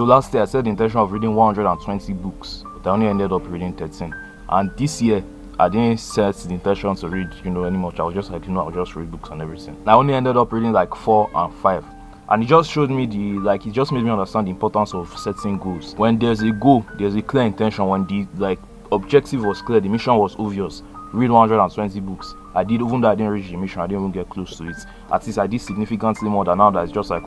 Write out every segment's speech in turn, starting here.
So last year I set the intention of reading 120 books, but I only ended up reading 13. And this year I didn't set the intention to read, any much. I was just like, I'll just read books and everything. I only ended up reading like 4 and 5. And it just showed me it just made me understand the importance of setting goals. When there's a goal, there's a clear intention. When the objective was clear, the mission was obvious. Read 120 books. I did, even though I didn't reach the mission, I didn't even get close to it. At least I did significantly more than now that it's just like,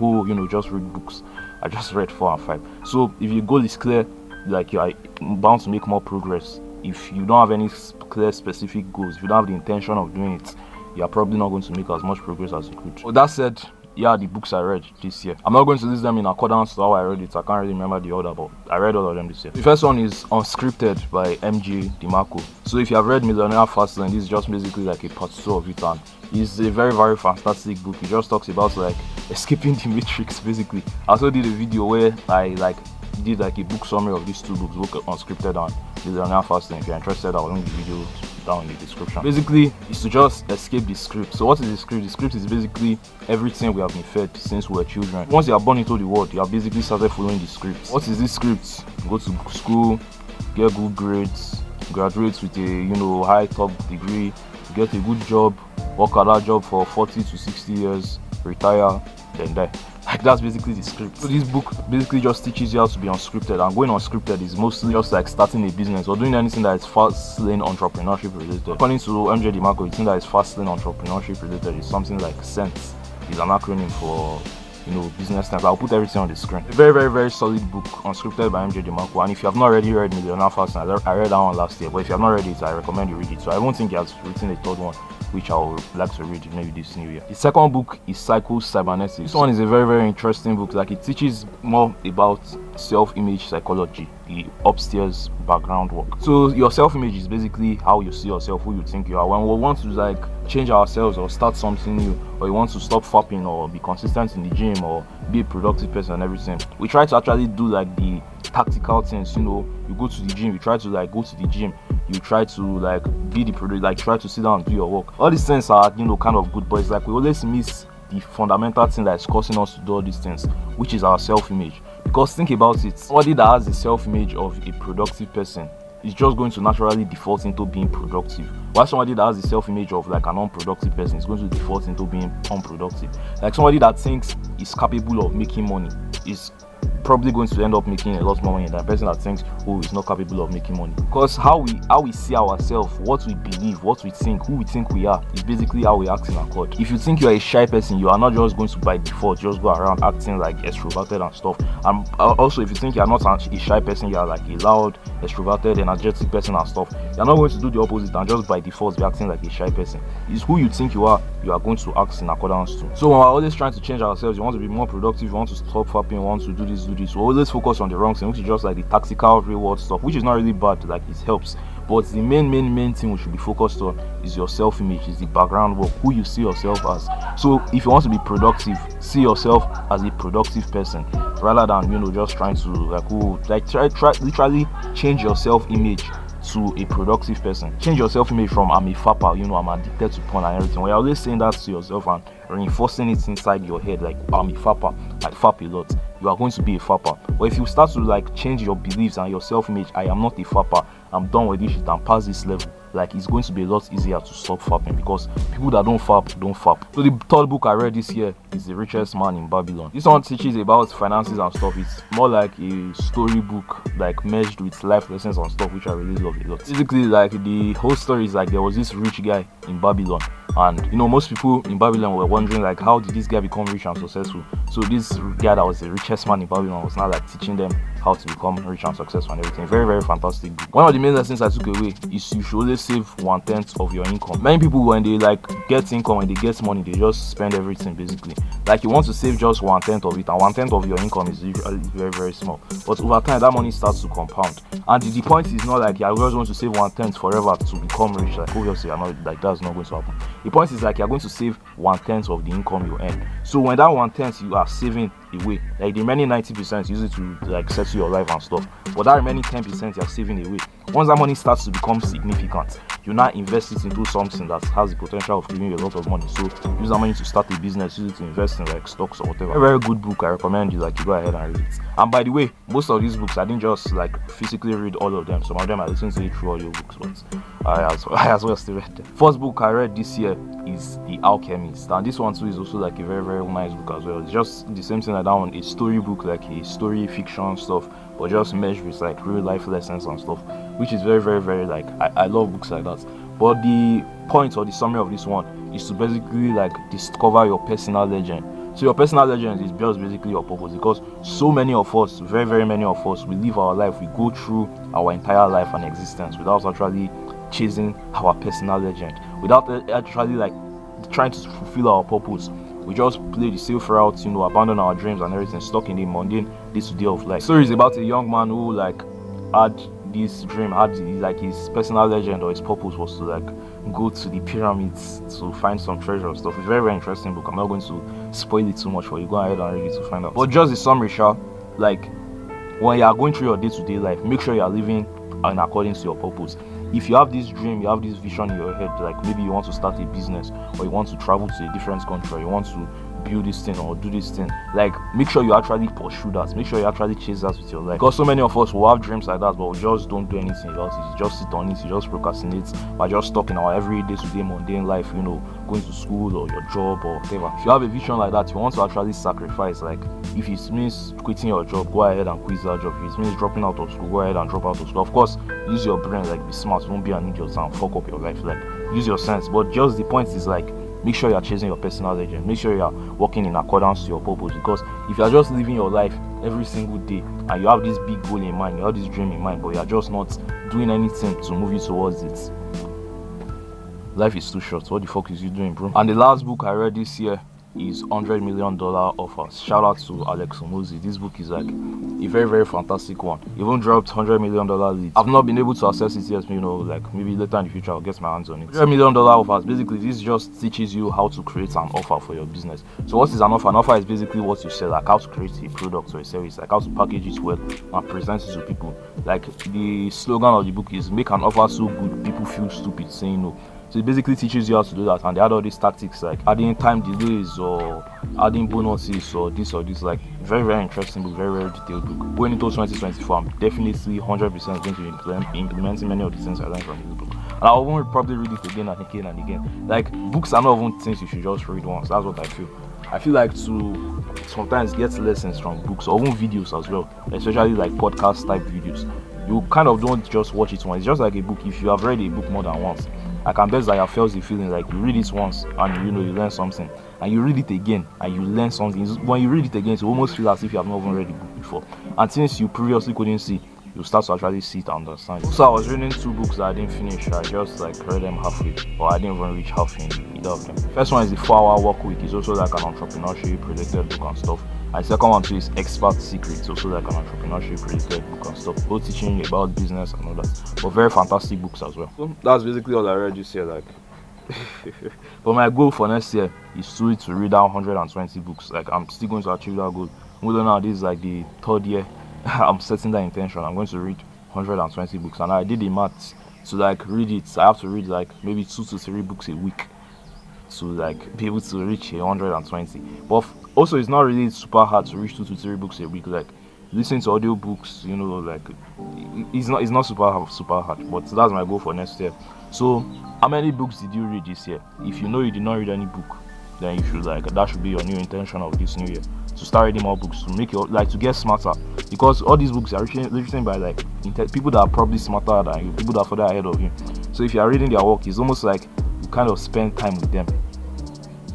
just read books. I just read 4 and 5. So if your goal is clear, like you are bound to make more progress. If you don't have any clear specific goals, if you don't have the intention of doing it, you are probably not going to make as much progress as you could. With that said, the books I read this year, I'm not going to list them in accordance to how I read it. I can't really remember the order, but I read all of them this year. The first one is Unscripted by MJ DeMarco. So if you have read Millionaire Fastlane, this is just basically like a part 2 of it, and it's a very, very fantastic book. It just talks about like escaping the matrix basically. I also did a video where I did like a book summary of these 2 books, book Unscripted and Millionaire Fastlane. If you're interested, I'll link the video down in the description. Basically, it's to just escape the script. So what is the script? The script is basically everything we have been fed since we were children. Once you are born into the world, you have basically started following the script. What is this script? Go to school, get good grades, graduate with a high top degree, get a good job, work at that job for 40 to 60 years, retire, then die. Like, that's basically the script. So this book basically just teaches you how to be unscripted, and going unscripted is mostly just like starting a business or doing anything that is fast lane entrepreneurship related. According to MJ DeMarco, the thing that is fast lane entrepreneurship related is something like SENSE. It's an acronym for business terms. I'll put everything on the screen. A very, very, very solid book, Unscripted by MJ DeMarco. And if you have not already read Millionaire Fastlane, I read that one last year, but if you have not read it, I recommend you read it. So I don't think he has written a third one, which I would like to read maybe this new year. The second book is Psycho Cybernetics. This one is a very, very interesting book. Like, it teaches more about self-image psychology, the upstairs background work. So your self-image is basically how you see yourself, who you think you are. When we want to change ourselves or start something new, or you want to stop fapping or be consistent in the gym or be a productive person and everything, we try to actually do the tactical things. You go to the gym, you try to go to the gym, you try to be the product, try to sit down and do your work. All these things are kind of good, but it's we always miss the fundamental thing that is causing us to do all these things, which is our self-image. Because think about it, somebody that has the self-image of a productive person is just going to naturally default into being productive, while somebody that has the self-image of an unproductive person is going to default into being unproductive. Like, somebody that thinks is capable of making money is probably going to end up making a lot more money than a person that thinks, is not capable of making money. Because how we see ourselves, what we believe, what we think, who we think we are, is basically how we act in accord. If you think you're a shy person, you are not just going to by default just go around acting extroverted and stuff. And also, if you think you're not a shy person, you're a loud, extroverted, energetic person and stuff, you're not going to do the opposite and just by default be acting like a shy person. It's who you think you are going to act in accordance to. So when we're always trying to change ourselves, you want to be more productive, you want to stop fapping, you want to do this. We always focus on the wrong thing, which is just the tactical reward stuff, which is not really bad, it helps. But the main thing we should be focused on is your self-image, is the background work, who you see yourself as. So if you want to be productive, see yourself as a productive person, rather than just trying to try literally change your self-image to a productive person. Change your self-image from I'm a fapper, I'm addicted to porn and everything. When you're always saying that to yourself and reinforcing it inside your head, I'm a fapper, I fap a lot, you are going to be a fapper. But if you start to change your beliefs and your self-image, I am not a fapper, I'm done with this shit and past this level, it's going to be a lot easier to stop fapping, because people that don't fap. So the third book I read this year is The Richest Man in Babylon. This one teaches about finances and stuff. It's more like a storybook, merged with life lessons and stuff, which I really love a lot. Basically, the whole story is there was this rich guy in Babylon, and most people in Babylon were wondering how did this guy become rich and successful. So this guy that was the richest man in Babylon was now teaching them how to become rich and successful and everything. Very, very fantastic book. One of the main lessons I took away is you should always save 1/10 of your income. Many people, when they get income, when they get money, they just spend everything basically. You want to save just 1/10 of it, and 1/10 of your income is usually very, very small. But over time, that money starts to compound. And the point is not you always want to save 1/10 forever to become rich. Obviously, you're not that's not going to happen. The point is you're going to save 1/10 of the income you earn. So when that 1/10 you are saving away, the remaining 90% use it to settle your life and stuff, but that remaining 10% you're saving away. Once that money starts to become significant, you now invest it into something that has the potential of giving you a lot of money. So use that money to start a business, use it to invest in like stocks or whatever. Very, very good book. I recommend you like you go ahead and read it. And by the way, most of these books I didn't just like physically read all of them. Some of them I listened to it through audiobooks, but I as well still read them. First book I read this year is The Alchemist, and this one too is also like a very, very nice book as well. It's just the same thing like that one, a story book, like a story fiction stuff, but just meshed with like real life lessons and stuff, which is very, very, very like I love books like that. But the point or the summary of this one is to basically like discover your personal legend. So your personal legend is just basically your purpose, because so many of us, very, very many of us, we live our life, we go through our entire life and existence without actually chasing our personal legend, without actually like trying to fulfill our purpose. We just play the safe route, abandon our dreams and everything, stuck in the mundane day-to-day of life. Story is about a young man who like had this dream, had like his personal legend or his purpose was to like go to the pyramids to find some treasure and stuff. It's a very, very interesting book. I'm not going to spoil it too much for you. Go ahead and read it to find out. But just the summary, like when you are going through your day-to-day life, make sure you are living in accordance to your purpose. If you have this dream, you have this vision in your head, like maybe you want to start a business, or you want to travel to a different country, or you want to build this thing or do this thing, like make sure you actually pursue that, make sure you actually chase that with your life. Because so many of us will have dreams like that, but we just don't do anything about it. You just sit on it, you just procrastinate, we're just stuck in our everyday to day mundane life, going to school or your job or whatever. If you have a vision like that, you want to actually sacrifice, like if it means quitting your job, go ahead and quit that job. If it means dropping out of school, go ahead and drop out of school. Of course, use your brain, like be smart, don't be an idiot and fuck up your life, like use your sense. But just the point is like, make sure you are chasing your personal legend. Make sure you are working in accordance to your purpose. Because if you are just living your life every single day and you have this big goal in mind, you have this dream in mind, but you are just not doing anything to move you towards it, life is too short. What the fuck is you doing, bro? And the last book I read this year is $100 Million Offers. Shout out to Alex Hormozi. This book is like a very, very fantastic one. Even dropped $100 million leads. I've not been able to access it yet, like maybe later in the future I'll get my hands on it. $100 million offers. Basically, this just teaches you how to create an offer for your business. So what is an offer? An offer is basically what you sell, like how to create a product or a service, like how to package it well and present it to people. Like the slogan of the book is make an offer so good people feel stupid saying no. So it basically teaches you how to do that, and they add all these tactics like adding time delays or adding bonuses or this, like very, very interesting book, very, very detailed book. Going into 2024, I'm definitely 100% going to be implementing many of the things I learned from this book. And I'll even probably read it again and again and again. Like books are not even things you should just read once. That's what I feel. I feel like to sometimes get lessons from books or even videos as well, especially like podcast type videos. You kind of don't just watch it once. It's just like a book. If you have read a book more than once, I can bet that you felt the feeling like you read it once and you learn something, and you read it again and you learn something. When you read it again, you almost feel as if you have not even read the book before, and things you previously couldn't see, you start to actually see it and understand it. So I was reading 2 books that I didn't finish. I just like read them halfway, or I didn't even reach halfway in either of them. First one is The 4-Hour Work Week. It's also like an entrepreneurship related book and stuff. And the second one too is Expert Secrets, also like an entrepreneurship related book and stuff, both teaching you about business and all that, but very fantastic books as well. So that's basically all I read this year. Like but my goal for next year is to read down 120 books. Like I'm still going to achieve that goal. Even now this is like the 3rd year I'm setting that intention. I'm going to read 120 books, and I did the maths to like read it. I have to read like maybe 2 to 3 books a week to like be able to reach 120. But also it's not really super hard to reach 2 to 3 books a week. Like listening to audio books, like it's not super hard. But that's my goal for next year. So how many books did you read this year? If you know you did not read any book, then you should that should be your new intention of this new year, to start reading more books, to make your to get smarter, because all these books are written by like people that are probably smarter than you, people that are further ahead of you. So if you are reading their work, it's almost like you kind of spend time with them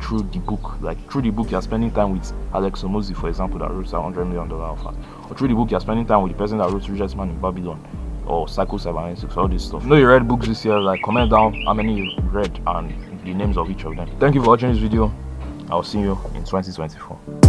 through the book. Like through the book, you're spending time with Alex Hormozi, for example, that wrote $100 Million Offers, or through the book, you're spending time with the person that wrote Richest Man in Babylon or Psycho Cybernetics, all this stuff. You you read books this year, like comment down how many you read and the names of each of them. Thank you for watching this video. I'll see you in 2024.